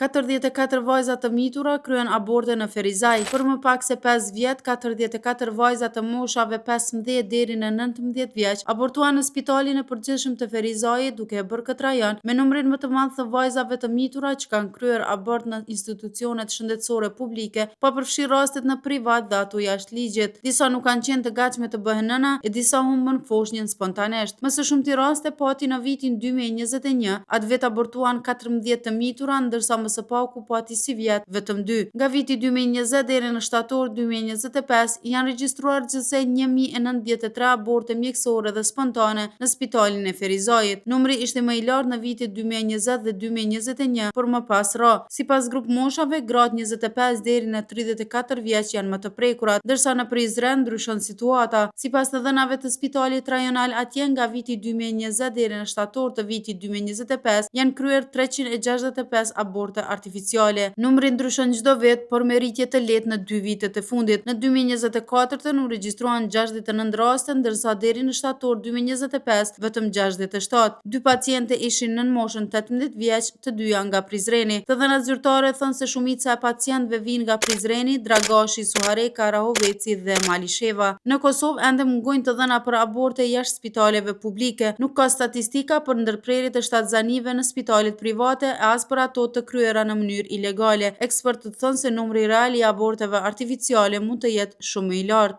44 vajza të mitura kryen aborte në Ferizaj. Për më pak se 5 vjet, 44 vajza të moshave 15 deri në 19 vjeç abortuan në spitalin e përgjithshëm të Ferizajit, duke e bërë këtë rajon me numrin më të madh të vajzave të mitura që kanë kryer abort në institucionet shëndetësore publike, pa përfshirë rastet në privat dhe ato jashtë ligjit. Disa nuk kanë qenë të gatshme të bëhen nëna e disa humbën foshnjën spontanesht. Më së shumti raste pati në vitin 2021, atë vit abortuan 14 të mitura, ndërsa më së paku pati si vjet vetëm 2. Nga viti 2020 deri në shtator 2025 janë regjistruar gjithsej 1093 aborte mjekësore dhe spontane në spitalin e Ferizajit. Numri ishte më i lartë në vitet 2020 dhe 2021, por më pas ra. Sipas grup moshave, gratë 25 deri në 34 vjeç janë më të prekurat, ndërsa në Prizren ndryshon situata. Sipas të dhënave të spitalit rajonal atje, nga viti 2020 deri në shtator të vitit 2025 janë kryer 365 aborte artificiale. Numri ndryshon çdo vit, por me rritje të lehtë në 2 vitet e fundit. Në 2024 u regjistruan 69 raste, ndërsa deri në shtator 2025 vetëm 67. 2 paciente ishin nën moshën 18 vjeç, të dyja nga Prizreni. Të dhënat zyrtare thonë se shumica e pacientëve vinë nga Prizreni, Dragashi, Suhareka, Rahoveci dhe Malisheva. Në Kosovë ende mungojnë të dhëna për aborte jashtë spitaleve publike. Nuk ka statistika për ndërprerjet e shtatzanive në spitalet private, as për ato të kryera në mënyrë ilegale. Ekspertët thonë se numri real i aborteve artificiale mund të jetë shumë i lartë.